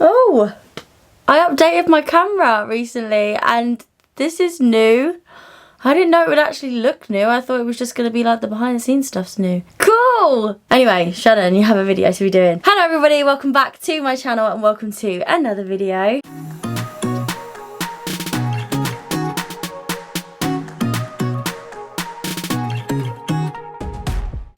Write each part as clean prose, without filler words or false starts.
Oh, I updated my camera recently and this is new. I didn't know it would actually look new. I thought it was just going to be like the behind the scenes stuff's new. Cool! Anyway, Shannon, you have a video to be doing. Hello everybody, welcome back to my channel and welcome to another video.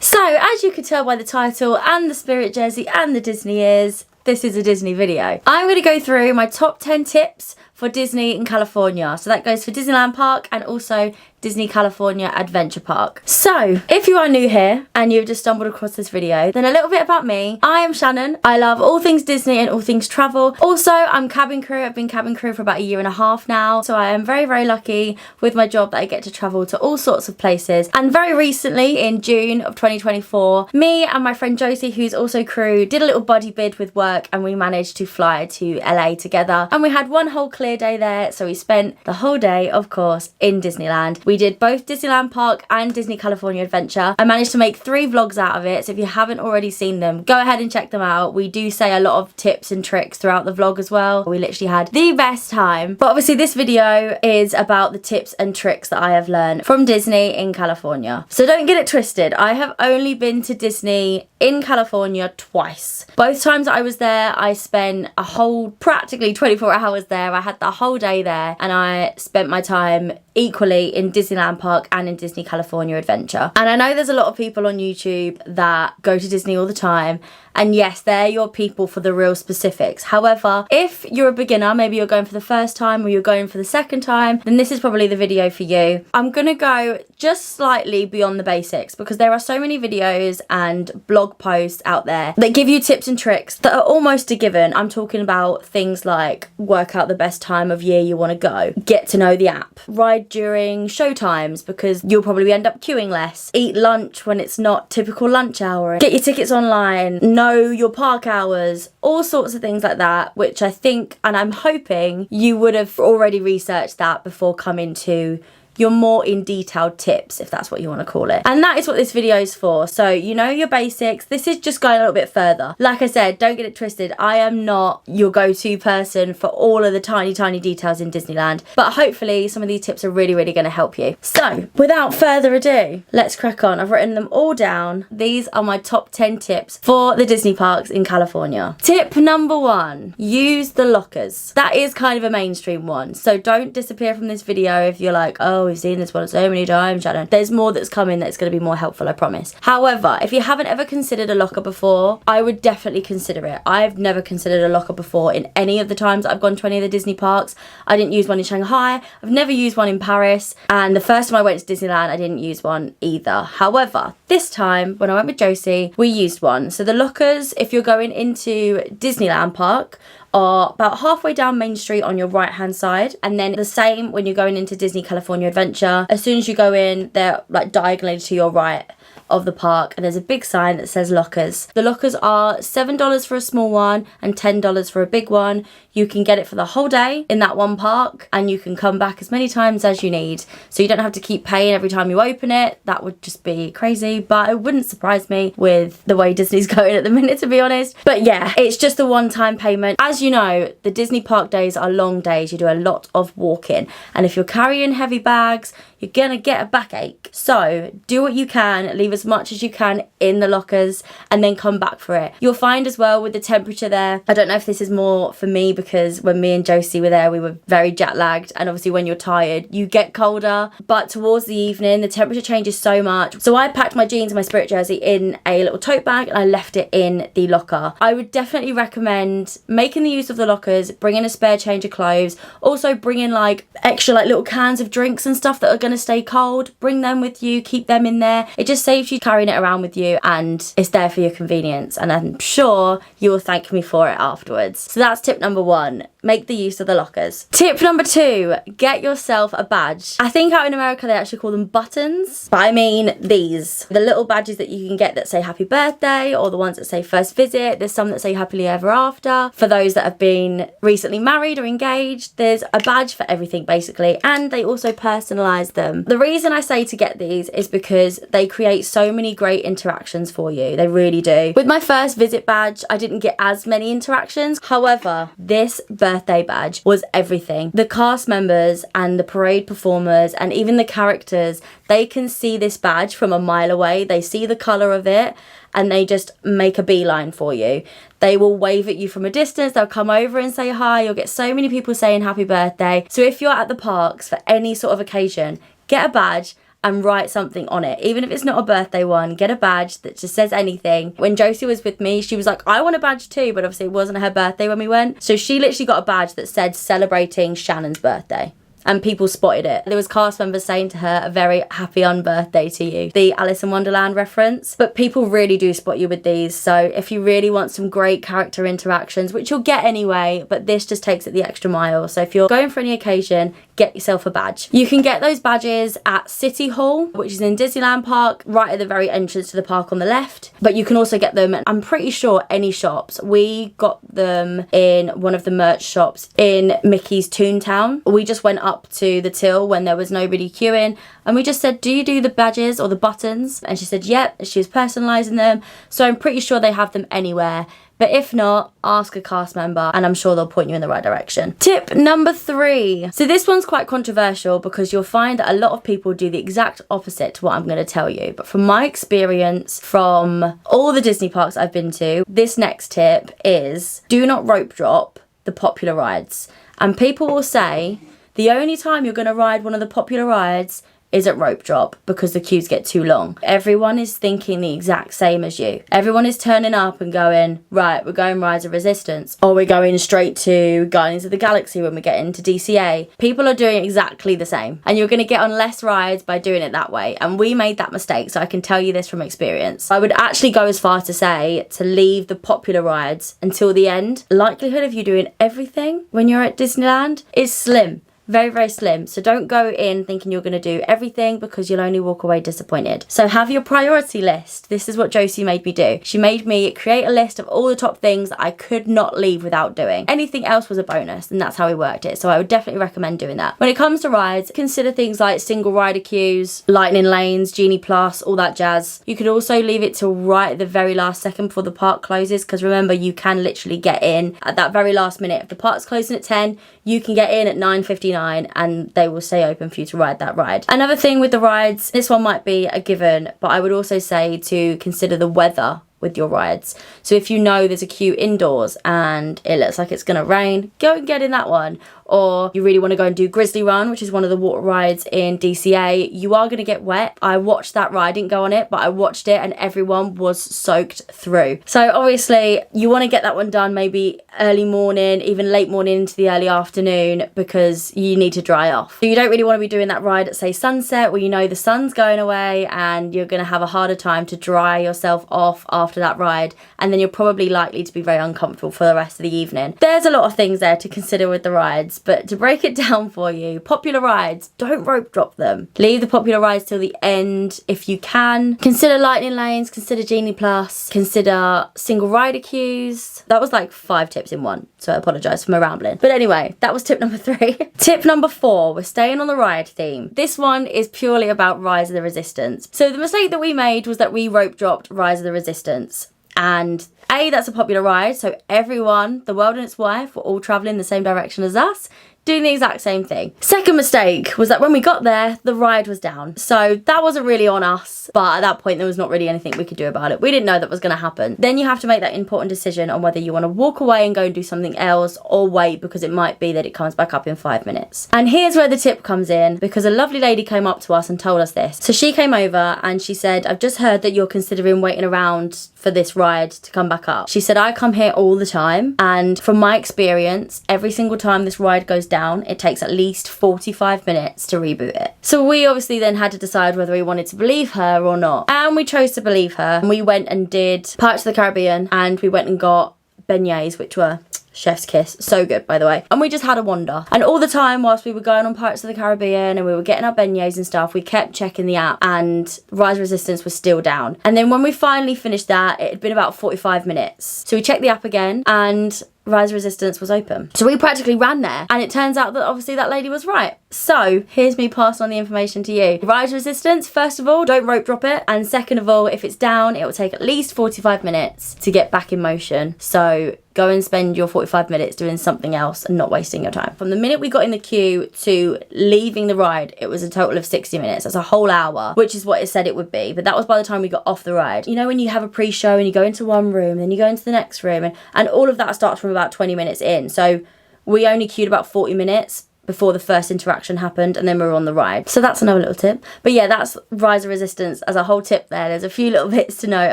So, as you can tell by the title and the spirit jersey and the Disney ears, this is a Disney video. I'm going to go through my top 10 tips for Disney in California. So that goes for Disneyland Park and also Disney California Adventure Park. So, if you are new here and you've just stumbled across this video, then a little bit about me. I am Shannon. I love all things Disney and all things travel. Also, I'm cabin crew. I've been cabin crew for about a year and a half now. So I am very, very lucky with my job that I get to travel to all sorts of places. And very recently, in June of 2024, me and my friend Josie, who's also crew, did a little buddy bid with work and we managed to fly to LA together. And we had one whole clear day there. So we spent the whole day, of course, in Disneyland. We did both Disneyland Park and Disney California Adventure. I managed to make 3 vlogs out of it, so if you haven't already seen them, go ahead and check them out. We do say a lot of tips and tricks throughout the vlog as well. We literally had the best time. But obviously this video is about the tips and tricks that I have learned from Disney in California. So don't get it twisted. I have only been to Disney in California twice. Both times I was there, I spent a whole practically 24 hours there. I had the whole day there and I spent my time equally in Disneyland Park and in Disney California Adventure. And I know there's a lot of people on YouTube that go to Disney all the time, and yes, they're your people for the real specifics. However, if you're a beginner, maybe you're going for the first time or you're going for the second time, then this is probably the video for you. I'm gonna go just slightly beyond the basics because there are so many videos and blog posts out there that give you tips and tricks that are almost a given. I'm talking about things like work out the best time of year you want to go, get to know the app, ride during show times because you'll probably end up queuing less, eat lunch when it's not typical lunch hour, get your tickets online, know your park hours, all sorts of things like that, which I think and I'm hoping you would have already researched that before coming to your more in detailed tips, if that's what you want to call it. And that is what this video is for. So you know your basics. This is just going a little bit further. Like I said, don't get it twisted. I am not your go-to person for all of the tiny details in Disneyland, but hopefully some of these tips are really going to help you. So without further ado, let's crack on. I've written them all down. These are my top 10 tips for the Disney parks in California. Tip number 1, use the lockers. That is kind of a mainstream one. So don't disappear from this video if you're like, oh, we've seen this one so many times, Shannon. There's more that's coming that's going to be more helpful, I promise. However, if you haven't ever considered a locker before, I would definitely consider it. I've never considered a locker before in any of the times I've gone to any of the Disney parks. I didn't use one in Shanghai. I've never used one in Paris. And the first time I went to Disneyland, I didn't use one either. However, this time when I went with Josie, we used one. So the lockers, if you're going into Disneyland Park, are about halfway down Main Street on your right hand side, and then the same when you're going into Disney California Adventure. As soon as you go in, they're like diagonally to your right of the park, and there's a big sign that says lockers. The lockers are $7 for a small one and $10 for a big one. You can get it for the whole day in that one park and you can come back as many times as you need. So you don't have to keep paying every time you open it. That would just be crazy, but it wouldn't surprise me with the way Disney's going at the minute, to be honest. But yeah, it's just a one-time payment. As you know, the Disney park days are long days. You do a lot of walking, and if you're carrying heavy bags, you're gonna get a backache. So do what you can, leave as much as you can in the lockers and then come back for it. You'll find as well with the temperature there, I don't know if this is more for me because when me and Josie were there, we were very jet lagged, and obviously when you're tired, you get colder, but towards the evening, the temperature changes so much. So I packed my jeans and my spirit jersey in a little tote bag and I left it in the locker. I would definitely recommend making the use of the lockers, bring in a spare change of clothes, also bring in like extra like little cans of drinks and stuff that are going to stay cold. Bring them with you, keep them in there. It just saves you carrying it around with you and it's there for your convenience, and I'm sure you will thank me for it afterwards. So that's tip number 1. Make the use of the lockers. Tip number 2, get yourself a badge. I think out in America they actually call them buttons, but I mean these. The little badges that you can get that say happy birthday, or the ones that say first visit. There's some that say happily ever after. For those that have been recently married or engaged, there's a badge for everything basically, and they also personalize them. The reason I say to get these is because they create so so many great interactions for you. They really do. With my first visit badge, I didn't get as many interactions. However, this birthday badge was everything. The cast members and the parade performers and even the characters, they can see this badge from a mile away. They see the colour of it and they just make a beeline for you. They will wave at you from a distance. They'll come over and say hi. You'll get so many people saying happy birthday. So if you're at the parks for any sort of occasion, get a badge and write something on it. Even if it's not a birthday one, get a badge that just says anything. When Josie was with me, she was like, I want a badge too, but obviously it wasn't her birthday when we went. So she literally got a badge that said celebrating Shannon's birthday. And people spotted it. There was cast members saying to her, a very happy unbirthday to you. The Alice in Wonderland reference. But people really do spot you with these. So if you really want some great character interactions, which you'll get anyway, but this just takes it the extra mile. So if you're going for any occasion, get yourself a badge. You can get those badges at City Hall, which is in Disneyland Park, right at the very entrance to the park on the left. But you can also get them at, I'm pretty sure, any shops. We got them in one of the merch shops in Mickey's Toontown. We just went up to the till when there was nobody queuing and we just said, do you do the badges or the buttons? And she said yep. She was personalising them, so I'm pretty sure they have them anywhere. But if not, ask a cast member and I'm sure they'll point you in the right direction. Tip number 3. So this one's quite controversial because you'll find that a lot of people do the exact opposite to what I'm going to tell you. But from my experience from all the Disney parks I've been to, this next tip is do not rope drop the popular rides. And people will say, the only time you're going to ride one of the popular rides is at rope drop because the queues get too long. Everyone is thinking the exact same as you. Everyone is turning up and going, right, we're going Rise of Resistance, or we're going straight to Guardians of the Galaxy when we get into DCA. People are doing exactly the same, and you're going to get on less rides by doing it that way. And we made that mistake, so I can tell you this from experience. I would actually go as far to say to leave the popular rides until the end. Likelihood of you doing everything when you're at Disneyland is slim. Very, very slim. So don't go in thinking you're going to do everything because you'll only walk away disappointed. So have your priority list. This is what Josie made me do. She made me create a list of all the top things that I could not leave without doing. Anything else was a bonus, and that's how we worked it. So I would definitely recommend doing that. When it comes to rides, consider things like single rider queues, lightning lanes, Genie Plus, all that jazz. You could also leave it till right at the very last second before the park closes, because remember, you can literally get in at that very last minute. If the park's closing at 10, you can get in at 9:59 and they will stay open for you to ride that ride. Another thing with the rides, this one might be a given, but I would also say to consider the weather with your rides. So if you know there's a queue indoors and it looks like it's gonna rain, go and get in that one. Or you really want to go and do Grizzly Run, which is one of the water rides in DCA, you are going to get wet. I watched that ride, I didn't go on it, but I watched it and everyone was soaked through. So obviously you want to get that one done maybe early morning, even late morning into the early afternoon, because you need to dry off. So you don't really want to be doing that ride at, say, sunset, where you know the sun's going away and you're going to have a harder time to dry yourself off after that ride, and then you're probably likely to be very uncomfortable for the rest of the evening. There's a lot of things there to consider with the rides, but to break it down for you, popular rides, don't rope drop them. Leave the popular rides till the end if you can. Consider lightning lanes, consider Genie Plus, consider single rider queues. That was like 5 tips in one, so I apologise for my rambling. But anyway, that was tip number 3. Tip number 4, we're staying on the ride theme. This one is purely about Rise of the Resistance. So the mistake that we made was that we rope dropped Rise of the Resistance. And that's a popular ride, so everyone, the world and its wife, were all travelling the same direction as us, doing the exact same thing. Second mistake was that when we got there, the ride was down. So that wasn't really on us, but at that point there was not really anything we could do about it. We didn't know that was going to happen. Then you have to make that important decision on whether you want to walk away and go and do something else or wait, because it might be that it comes back up in 5 minutes. And here's where the tip comes in, because a lovely lady came up to us and told us this. So she came over and she said, I've just heard that you're considering waiting around for this ride to come back up. She said, I come here all the time, and from my experience, every single time this ride goes down, it takes at least 45 minutes to reboot it. So we obviously then had to decide whether we wanted to believe her or not, and we chose to believe her. And we went and did Pirates of the Caribbean, and we went and got beignets, which were chef's kiss, so good by the way, and we just had a wander. And all the time whilst we were going on Pirates of the Caribbean and we were getting our beignets and stuff, we kept checking the app and Rise of Resistance was still down. And then when we finally finished that, it had been about 45 minutes, so we checked the app again and Rise of Resistance was open. So we practically ran there, and it turns out that obviously that lady was right. So here's me passing on the information to you. Rise of Resistance, first of all, don't rope drop it, and second of all, if it's down, it will take at least 45 minutes to get back in motion. So go and spend your 45 minutes doing something else and not wasting your time. From the minute we got in the queue to leaving the ride, it was a total of 60 minutes. That's a whole hour, which is what it said it would be. But that was by the time we got off the ride. You know, when you have a pre-show and you go into one room, then you go into the next room, and all of that starts from about 20 minutes in. So we only queued about 40 minutes before the first interaction happened, and then we were on the ride. So that's another little tip. But yeah, that's Rise of Resistance as a whole tip there. There's a few little bits to know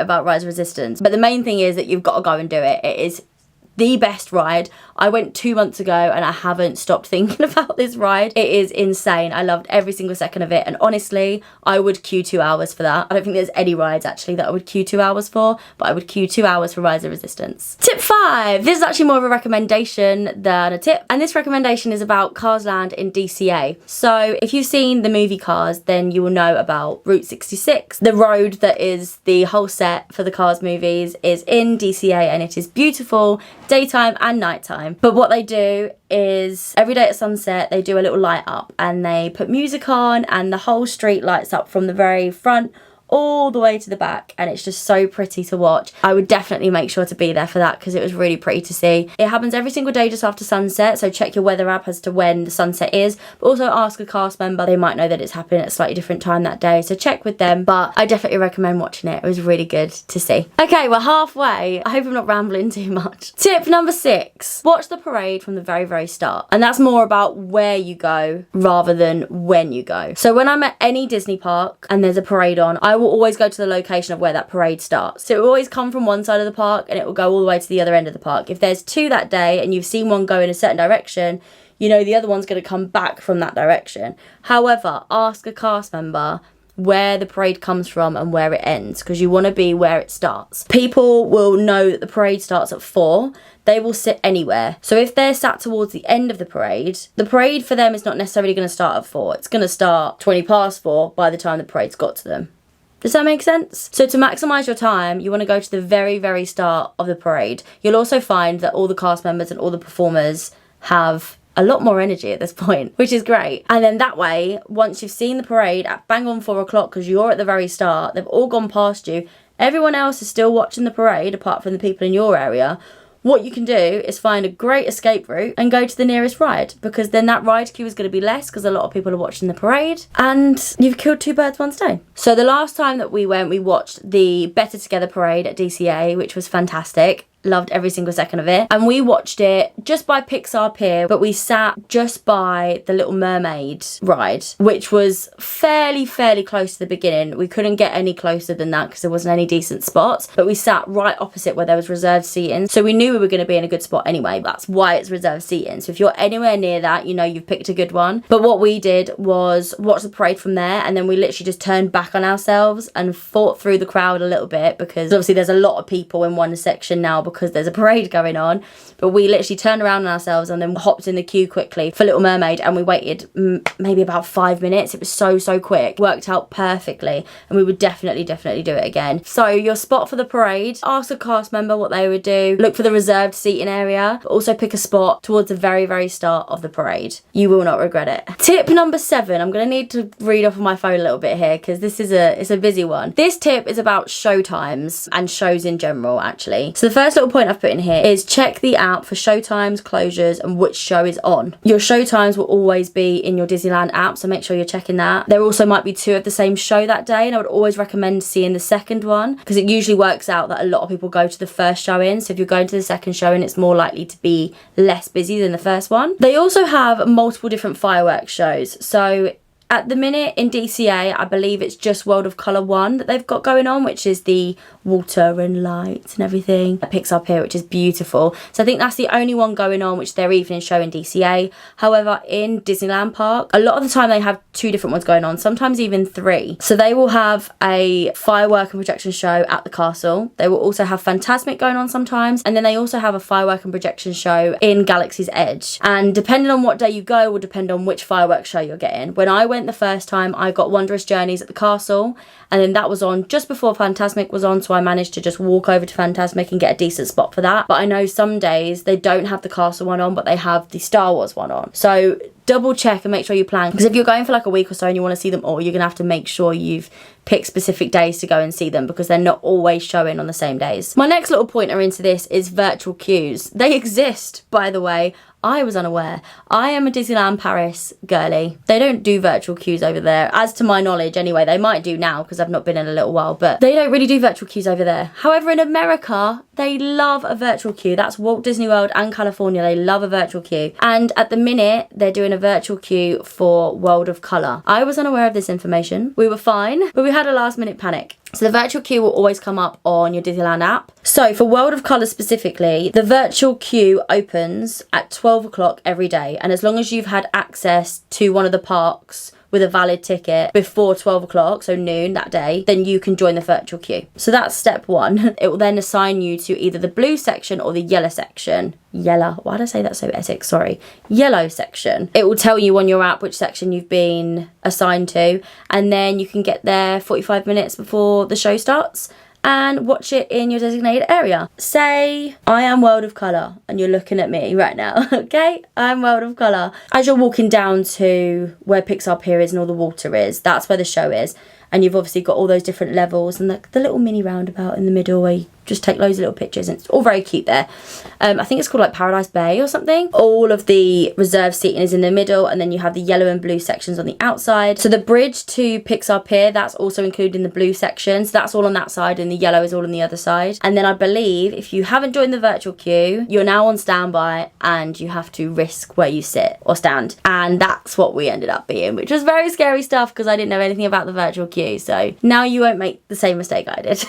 about Rise of Resistance. But the main thing is that you've got to go and do it. It is the best ride. I went 2 months ago and I haven't stopped thinking about this ride. It is insane. I loved every single second of it, and honestly, I would queue 2 hours for that. I don't think there's any rides actually that I would queue 2 hours for, but I would queue 2 hours for Rise of Resistance. Tip 5. This is actually more of a recommendation than a tip, and this recommendation is about Cars Land in DCA. So if you've seen the movie Cars, then you will know about Route 66. The road that is the whole set for the Cars movies is in DCA, and it is beautiful daytime and nighttime. But what they do is every day at sunset they do a little light up, and they put music on, and the whole street lights up from the very front all the way to the back, and it's just so pretty to watch. I would definitely make sure to be there for that because it was really pretty to see. It happens every single day just after sunset, so check your weather app as to when the sunset is, but also ask a cast member. They might know that it's happening at a slightly different time that day, so check with them. But I definitely recommend watching it. It was really good to see. Okay, we're halfway. I hope I'm not rambling too much. Tip number 6, watch the parade from the very, very start. And that's more about where you go rather than when you go. So when I'm at any Disney park and there's a parade on, I will always go to the location of where that parade starts. So it will always come from one side of the park and it will go all the way to the other end of the park. If there's 2 that day and you've seen one go in a certain direction, you know the other one's going to come back from that direction. However, ask a cast member where the parade comes from and where it ends, because you want to be where it starts. People will know that the parade starts at 4. They will sit anywhere. So if they're sat towards the end of the parade for them is not necessarily going to start at 4. It's going to start 20 past 4 by the time the parade's got to them. Does that make sense? So to maximise your time, you want to go to the very, very start of the parade. You'll also find that all the cast members and all the performers have a lot more energy at this point, which is great. And then that way, once you've seen the parade at bang on 4 o'clock, because you're at the very start, they've all gone past you, everyone else is still watching the parade apart from the people in your area. What you can do is find a great escape route and go to the nearest ride, because then that ride queue is going to be less because a lot of people are watching the parade, and you've killed 2 birds, 1 stone. So the last time that we went, we watched the Better Together parade at DCA, which was fantastic. Loved every single second of it, and we watched it just by Pixar Pier, but we sat just by the Little Mermaid ride, which was fairly close to the beginning. We couldn't get any closer than that because there wasn't any decent spots, but we sat right opposite where there was reserved seating, so we knew we were going to be in a good spot anyway. That's why it's reserved seating, so if you're anywhere near that, you know you've picked a good one. But what we did was watch the parade from there, and then we literally just turned back on ourselves and fought through the crowd a little bit, because obviously there's a lot of people in one section now because there's a parade going on. But we literally turned around on ourselves and then hopped in the queue quickly for Little Mermaid, and we waited maybe about 5 minutes. It was so quick, worked out perfectly, and we would definitely do it again. So your spot for the parade, ask a cast member what they would do, look for the reserved seating area, but also pick a spot towards the very start of the parade. You will not regret it. Tip number 7, I'm going to need to read off of my phone a little bit here because this is it's a busy one. This tip is about show times and shows in general actually. So the first little point I've put in here is check the app for show times, closures, and which show is on. Your show times will always be in your Disneyland app, so make sure you're checking that. There also might be 2 of the same show that day, and I would always recommend seeing the second one because it usually works out that a lot of people go to the first showing, so if you're going to the second showing, it's more likely to be less busy than the first one. They also have multiple different fireworks shows, so at the minute in DCA, I believe it's just World of Colour 1 that they've got going on, which is the water and lights and everything that picks up here, which is beautiful. So I think that's the only one going on, which their evening show in DCA. However, in Disneyland Park, a lot of the time they have 2 different ones going on, sometimes even 3. So they will have a firework and projection show at the castle. They will also have Fantasmic going on sometimes, and then they also have a firework and projection show in Galaxy's Edge. And depending on what day you go will depend on which fireworks show you're getting. When I went went the first time, I got Wondrous Journeys at the castle, and then that was on just before Fantasmic was on, so I managed to just walk over to Fantasmic and get a decent spot for that. But I know some days they don't have the castle one on, but they have the Star Wars one on. So double check and make sure you plan, because if you're going for like a week or so and you want to see them all, you're gonna have to make sure you've picked specific days to go and see them, because they're not always showing on the same days. My next little pointer into this is virtual queues. They exist, by the way. I was unaware. I am a Disneyland Paris girly. They don't do virtual queues over there, as to my knowledge anyway. They might do now because I've not been in a little while, but they don't really do virtual queues over there. However, in America, they love a virtual queue. That's Walt Disney World and California. They love a virtual queue. And at the minute, they're doing a virtual queue for World of Colour. I was unaware of this information. We were fine, but we had a last minute panic. So the virtual queue will always come up on your Disneyland app. So for World of Colour specifically, the virtual queue opens at 12 o'clock every day. And as long as you've had access to one of the parks with a valid ticket before 12 o'clock, so noon that day, then you can join the virtual queue. So that's step one. It will then assign you to either the blue section or the yellow section. Yellow, why did I say that so Essex? Sorry. Yellow section. It will tell you on your app which section you've been assigned to, and then you can get there 45 minutes before the show starts and watch it in your designated area. Say I am World of Colour and you're looking at me right now, okay? I'm World of Colour. As you're walking down to where Pixar Pier is and all the water is, that's where the show is. And you've obviously got all those different levels and the little mini roundabout in the middle where you just take loads of little pictures, and it's all very cute there. I think it's called like Paradise Bay or something. All of the reserved seating is in the middle, and then you have the yellow and blue sections on the outside. So the bridge to Pixar Pier, that's also included in the blue section. So that's all on that side, and the yellow is all on the other side. And then I believe if you haven't joined the virtual queue, you're now on standby and you have to risk where you sit or stand. And that's what we ended up being, which was very scary stuff because I didn't know anything about the virtual queue. So now you won't make the same mistake I did.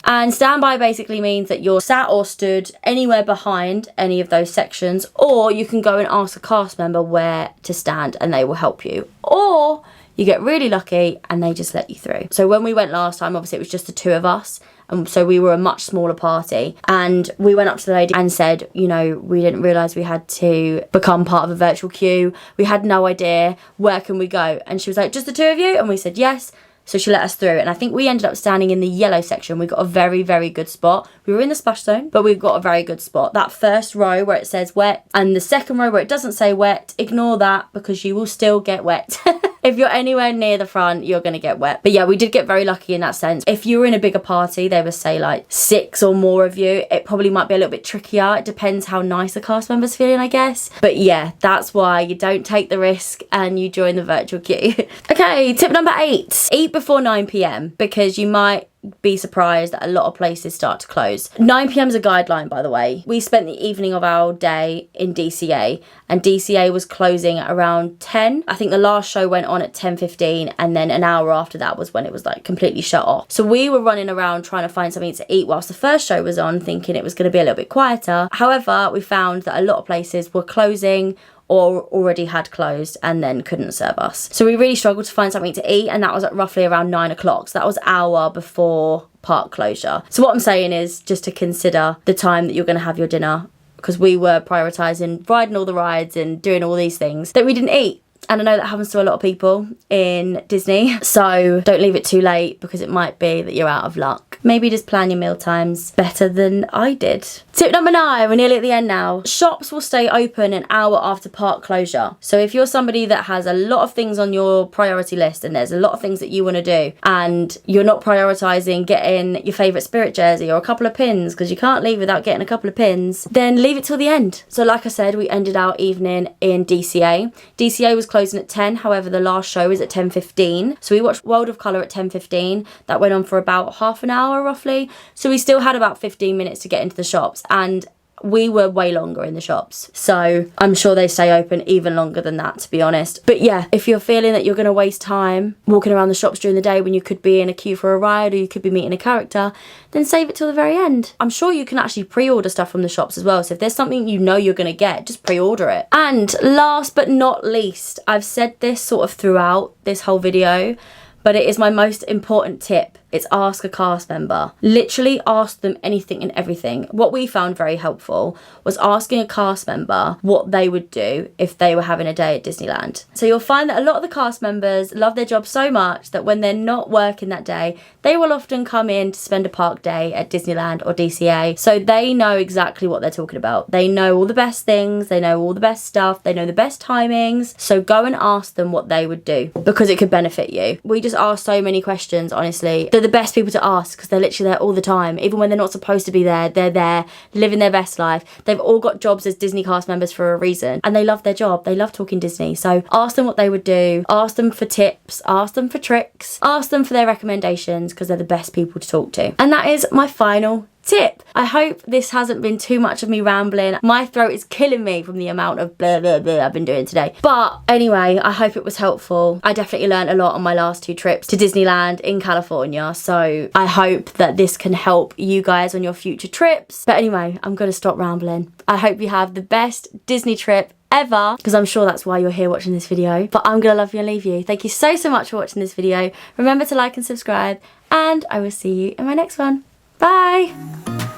And standby basically means that you're sat or stood anywhere behind any of those sections, or you can go and ask a cast member where to stand and they will help you, or you get really lucky and they just let you through. So when we went last time, obviously it was just the two of us, and so we were a much smaller party, and we went up to the lady and said, you know, we didn't realise we had to become part of a virtual queue. We had no idea. Where can we go? And she was like, just the two of you? And we said yes. So she let us through, and I think we ended up standing in the yellow section. We got a very, very good spot. We were in the splash zone, but we got a very good spot. That first row where it says wet, and the second row where it doesn't say wet, ignore that because you will still get wet. If you're anywhere near the front, you're going to get wet. But yeah, we did get very lucky in that sense. If you were in a bigger party, they would say like 6 or more of you, it probably might be a little bit trickier. It depends how nice the cast member's feeling, I guess. But yeah, that's why you don't take the risk and you join the virtual queue. Okay, tip number 8. Eat before 9 p.m. because you might be surprised that a lot of places start to close. 9 p.m. is a guideline, by the way. We spent the evening of our day in DCA, and DCA was closing at around 10. I think the last show went on at 10:15, and then an hour after that was when it was like completely shut off. So we were running around trying to find something to eat whilst the first show was on, thinking it was going to be a little bit quieter. However, we found that a lot of places were closing or already had closed and then couldn't serve us. So we really struggled to find something to eat, and that was at roughly around 9 o'clock. So that was an hour before park closure. So what I'm saying is just to consider the time that you're going to have your dinner, because we were prioritising riding all the rides and doing all these things that we didn't eat. And I know that happens to a lot of people in Disney. So don't leave it too late, because it might be that you're out of luck. Maybe just plan your meal times better than I did. Tip number 9, we're nearly at the end now. Shops will stay open an hour after park closure. So if you're somebody that has a lot of things on your priority list and there's a lot of things that you want to do, and you're not prioritising getting your favourite Spirit jersey or a couple of pins, because you can't leave without getting a couple of pins, then leave it till the end. So like I said, we ended our evening in DCA. DCA was closing at 10, however the last show is at 10:15. So we watched World of Colour at 10:15. That went on for about half an hour roughly. So we still had about 15 minutes to get into the shops, and we were way longer in the shops. So I'm sure they stay open even longer than that, to be honest. But yeah, if you're feeling that you're going to waste time walking around the shops during the day when you could be in a queue for a ride or you could be meeting a character, then save it till the very end. I'm sure you can actually pre-order stuff from the shops as well. So if there's something you know you're going to get, just pre-order it. And last but not least, I've said this sort of throughout this whole video, but it is my most important tip. it's ask a cast member. Literally ask them anything and everything. What we found very helpful was asking a cast member what they would do if they were having a day at Disneyland. So you'll find that a lot of the cast members love their job so much that when they're not working that day, they will often come in to spend a park day at Disneyland or DCA. So they know exactly what they're talking about. They know all the best things, they know all the best stuff, they know the best timings. So go and ask them what they would do, because it could benefit you. We just ask so many questions, honestly. They're the best people to ask because they're literally there all the time. Even when they're not supposed to be there, they're there living their best life. They've all got jobs as Disney cast members for a reason, and they love their job. They love talking Disney. So ask them what they would do, ask them for tips, ask them for tricks, ask them for their recommendations, because they're the best people to talk to. And that is my final tip. I hope this hasn't been too much of me rambling. My throat is killing me from the amount of blah blah blah I've been doing today. But anyway, I hope it was helpful. I definitely learned a lot on my last 2 trips to Disneyland in California, so I hope that this can help you guys on your future trips. But anyway, I'm gonna stop rambling. I hope you have the best Disney trip ever, because I'm sure that's why you're here watching this video. But I'm gonna love you and leave you. Thank you so much for watching this video. Remember to like and subscribe, and I will see you in my next one. Bye!